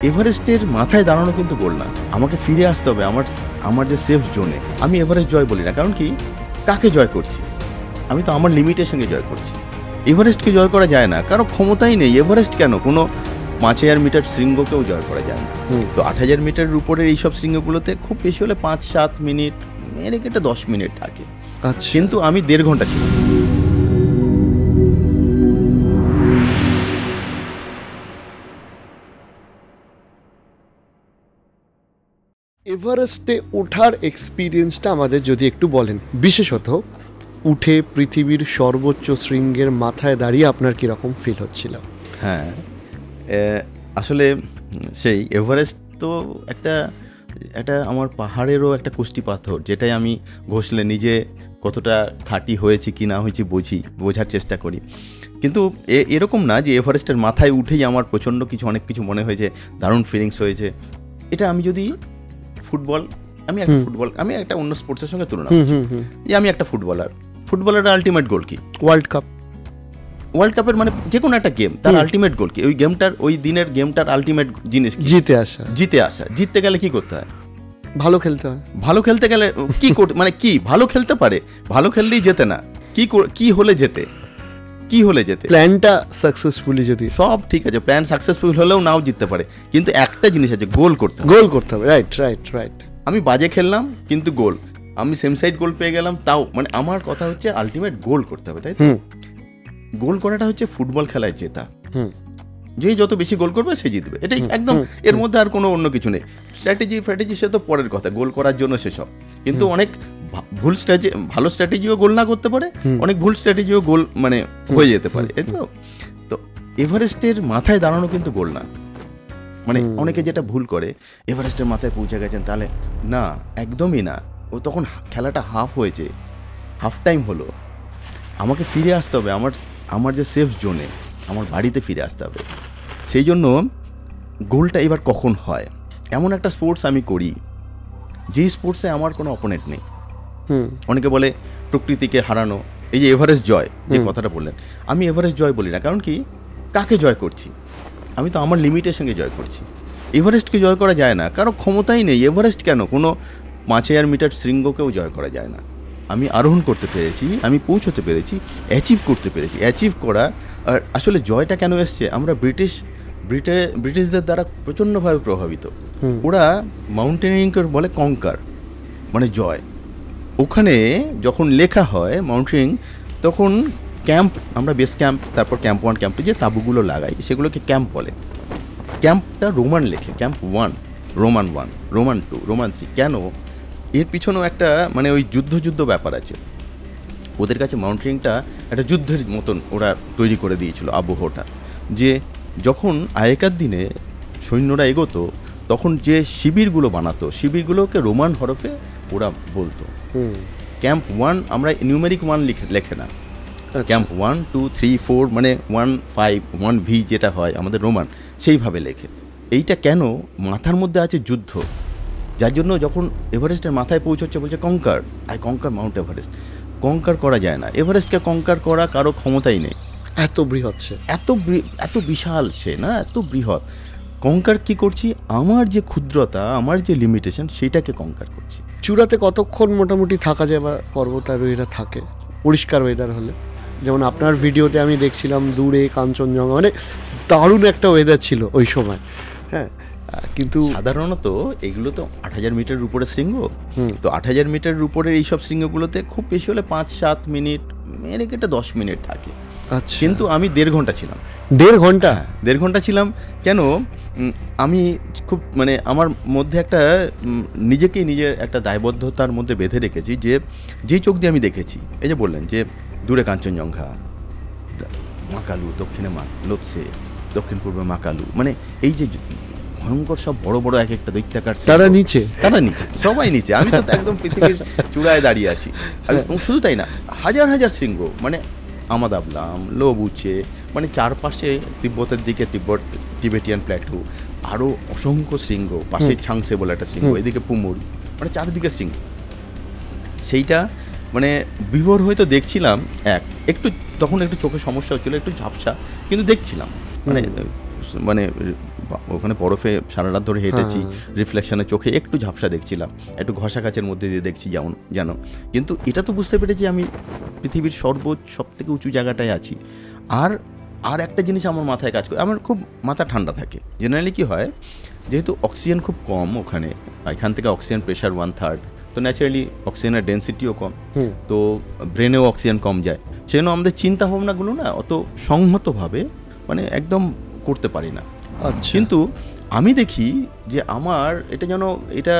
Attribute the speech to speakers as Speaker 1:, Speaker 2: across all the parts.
Speaker 1: এভারেস্টের মাথায় দাঁড়ানো কিন্তু গোল না, আমাকে ফিরে আসতে হবে আমার যে সেফ জোনে। আমি এভারেস্ট জয় বলি না, কারণ কি কাকে জয় করছি? আমি তো আমার লিমিটের সঙ্গে জয় করছি। এভারেস্টকে জয় করা যায় না, কারো ক্ষমতাই নেই। এভারেস্ট কেন, কোনো 5000 মিটার শৃঙ্গকেও জয় করা যায় না। তো 8000 মিটারের উপরের এইসব শৃঙ্গগুলোতে খুব বেশি হলে 5-7 মিনিট, মেরে কেটে 10 মিনিট থাকে।
Speaker 2: আচ্ছা,
Speaker 1: কিন্তু আমি 1.5 ঘন্টা ছিলাম।
Speaker 2: এভারেস্টে ওঠার এক্সপিরিয়েন্সটা আমাদের যদি একটু বলেন, বিশেষত উঠে পৃথিবীর সর্বোচ্চ শৃঙ্গের মাথায় দাঁড়িয়ে আপনার কীরকম ফিল হচ্ছিল?
Speaker 1: হ্যাঁ, আসলে সেই এভারেস্ট তো একটা আমার পাহাড়েরও একটা কুষ্টি পাথর, যেটাই আমি ঘষলে নিজে কতটা খাঁটি হয়েছে কি না হয়েছে বোঝার চেষ্টা করি। কিন্তু এরকম না যে এভারেস্টের মাথায় উঠেই আমার প্রচণ্ড অনেক কিছু মনে হয়েছে, দারুণ ফিলিংস হয়েছে। এটা আমি যদি আমি একটা অন্য স্পোর্টসের সঙ্গে তুলনা করছি, যে আমি একটা ফুটবলারের আলটিমেট গোল কি? ওয়ার্ল্ড কাপের মানে যে কোনো একটা গেম, তার আলটিমেট গোল কি? ওই দিনের গেমটার আলটিমেট জিনিস জিতে আসা। জিততে গেলে কি করতে হয়?
Speaker 2: ভালো খেলতে হয়।
Speaker 1: ভালো খেলতে গেলে মানে কি ভালো খেলতে পারে, ভালো খেললেই জেতে না। কি হলে জেতে
Speaker 2: প্ল্যানটা সাকসেসফুলি, যদি
Speaker 1: সব ঠিক আছে, প্ল্যান সাকসেসফুল হলেও নাও জিততে পারে, কিন্তু একটা জিনিস আছে, গোল করতে
Speaker 2: হবে। রাইট।
Speaker 1: আমি বাজে খেললাম কিন্তু গোল, আমি সেম সাইড গোল পেয়ে গেলাম, তাও মানে আমার কথা হচ্ছে আলটিমেট গোল করতে হবে, তাই তো? গোল করাটা হচ্ছে ফুটবল খেলায় জেতা। যে যত বেশি গোল করবে সে জিতবে, এটাই একদম। এর মধ্যে আর কোনো অন্য কিছু নেই। স্ট্র্যাটেজি সে তো পরের কথা, গোল করার জন্য সেসব। কিন্তু অনেক ভুল স্ট্র্যাটেজি, ভালো স্ট্র্যাটেজিও গোল না করতে পারে, অনেক ভুল স্ট্র্যাটেজিও গোল মানে হয়ে যেতে পারে, তাই তো? তো এভারেস্টের মাথায় দাঁড়ানো কিন্তু গোল না। মানে অনেকে যেটা ভুল করে, এভারেস্টের মাথায় পৌঁছে গেছেন, তাহলে না, একদমই না। ও তখন খেলাটা হাফ হয়েছে, হাফ টাইম হলো, আমাকে ফিরে আসতে হবে আমার যে সেফ জোনে, আমার বাড়িতে ফিরে আসতে হবে। সেই জন্য গোলটা এবার কখন হয়? এমন একটা স্পোর্টস আমি করি, যেই স্পোর্টসে আমার কোনো অপোনেন্ট নেই। অনেকে বলে প্রকৃতিকে হারানো, এই যে এভারেস্ট জয় যে কথাটা বললেন, আমি এভারেস্ট জয় বলি না, কারণ কি কাকে জয় করছি? আমি তো আমার লিমিটের সঙ্গে জয় করছি। এভারেস্টকে জয় করা যায় না, কারো ক্ষমতাই নেই। এভারেস্ট কেন, কোনো 5000 মিটার শৃঙ্গকেও জয় করা যায় না। আমি আরোহণ করতে পেরেছি, আমি পৌঁছতে পেরেছি, অ্যাচিভ করতে পেরেছি। অ্যাচিভ করা, আর আসলে জয়টা কেন এসছে? আমরা ব্রিটিশদের দ্বারা প্রচণ্ডভাবে প্রভাবিত। ওরা মাউন্টেনিংকে বলে কঙ্কার, মানে জয়। ওখানে যখন লেখা হয় মাউন্টেনিং, তখন ক্যাম্প, আমরা বেস ক্যাম্প, তারপর ক্যাম্প 1, ক্যাম্প 2 যে তাঁবুগুলো লাগাই, সেগুলোকে ক্যাম্প বলে। ক্যাম্পটা রোমান লেখে, ক্যাম্প 1, রোমান 1, রোমান 2, রোমান 3। কেন? এর পিছনেও একটা মানে ওই যুদ্ধ ব্যাপার আছে। ওদের কাছে মাউন্টেনিংটা একটা যুদ্ধের মতন ওরা তৈরি করে দিয়েছিল আবহটা, যে যখন আগেকার দিনে সৈন্যরা এগোতো, তখন যে শিবিরগুলো বানাতো, শিবিরগুলোকে রোমান হরফে ওরা বলতো। ক্যাম্প 1 আমরা নিউমেরিক 1 লেখে না, ক্যাম্প 1, 2, 3, 4 মানে 1, 5, 1V যেটা হয় আমাদের রোমান, সেইভাবে লেখে। এইটা কেন? মাথার মধ্যে আছে যুদ্ধ, যার জন্য যখন এভারেস্টের মাথায় পৌঁছচ্ছে বলছে কঙ্কার মাউন্ট এভারেস্ট। কঙ্কার করা যায় না, এভারেস্টকে কঙ্কার করা কারো ক্ষমতাই নেই।
Speaker 2: এত বৃহৎ সে,
Speaker 1: এত বিশাল সে, না এত বৃহৎ। কঙ্কার কি করছি? আমার যে ক্ষুদ্রতা, আমার যে লিমিটেশন, সেইটাকে কঙ্কার করছি।
Speaker 2: চূড়াতে কতক্ষণ মোটামুটি থাকা যায় বা পর্বতারোহীরা থাকে পরিষ্কার ওয়েদার হলে? যেমন আপনার ভিডিওতে আমি দেখছিলাম দূরে কাঞ্চনজঙ্ঘা, মানে দারুণ একটা ওয়েদার ছিল ওই সময়। হ্যাঁ, কিন্তু
Speaker 1: সাধারণত এগুলো তো 8000 মিটারের উপরে শৃঙ্গ। তো 8000 মিটারের উপরের এইসব শৃঙ্গগুলোতে খুব বেশি হলে 5-7 মিনিট, মেরে কেটে 10 মিনিট থাকে।
Speaker 2: আচ্ছা,
Speaker 1: কিন্তু আমি 1.5 ঘন্টা ছিলাম।
Speaker 2: 1.5 ঘন্টা
Speaker 1: ছিলাম কেন? আমি খুব মানে আমার মধ্যে একটা নিজের একটা দায়বদ্ধতার মধ্যে বেঁধে রেখেছি, যে চোখ দিয়ে আমি দেখেছি, এই যে বললেন যে দূরে কাঞ্চনজঙ্ঘা, মাকালু, দক্ষিণে লোৎসে, দক্ষিণ পূর্বে মাকালু, মানে এই যে ভয়ঙ্কর সব বড় বড় এক একটা দৈত্যাকার,
Speaker 2: তারা নিচে,
Speaker 1: সবাই নিচে। আমি তো একদম পৃথিবীর চূড়ায় দাঁড়িয়ে আছি। শুধু তাই না, হাজার হাজার শৃঙ্গ, মানে আমাদাবলাম, লোবুচে, মানে চারপাশে তিব্বতের দিকে টিবেটিয়ান প্ল্যাটু, আরও অসংখ্য শৃঙ্গ, পাশে ছাংসে বলে একটা শৃঙ্গ, এদিকে পুমুর, মানে চারদিকে শৃঙ্গ। সেইটা মানে বিভোর হয়তো দেখছিলাম, তখন একটু চোখে সমস্যা হচ্ছিলো, একটু ঝাপসা, কিন্তু দেখছিলাম। মানে ওখানে বরফে সারা রাত ধরে হেঁটেছি, রিফ্লেকশনে চোখে একটু ঝাপসা দেখছিলাম, একটু ঘষা কাচের মধ্যে দিয়ে দেখছি যেমন জানো, কিন্তু এটা তো বুঝতে পেরেছি আমি পৃথিবীর সব থেকে উঁচু জায়গাটায় আছি। আর একটা জিনিস আমার মাথায় কাজ করে, আমার খুব মাথা ঠান্ডা থাকে। জেনারেলি কি হয়, যেহেতু অক্সিজেন খুব কম ওখানে, এখান থেকে অক্সিজেন প্রেশার 1/3, তো ন্যাচারালি অক্সিজেনের ডেন্সিটিও কম, তো ব্রেনেও অক্সিজেন কম যায়, সেই জন্য আমাদের চিন্তা ভাবনাগুলো না অত সংহতভাবে মানে একদম করতে পারি না। কিন্তু আমি দেখি যে আমার এটা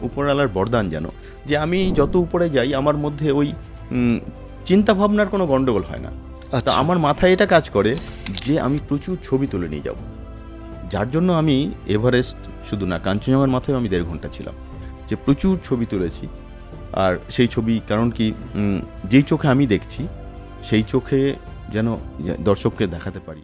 Speaker 1: উপরওয়ালার বরদান যেন, যে আমি যত উপরে যাই আমার মধ্যে ওই চিন্তা ভাবনার কোনো গন্ডগোল হয় না। তা আমার মাথায় এটা কাজ করে যে আমি প্রচুর ছবি তুলে নিয়ে যাব, যার জন্য আমি এভারেস্ট শুধু না, কাঞ্চনজঙ্ঘার মাথায় আমি 1.5 ঘন্টা ছিলাম, যে প্রচুর ছবি তুলেছি। আর সেই ছবি কারণ কি, যেই চোখে আমি দেখছি সেই চোখে যেন দর্শককে দেখাতে পারি।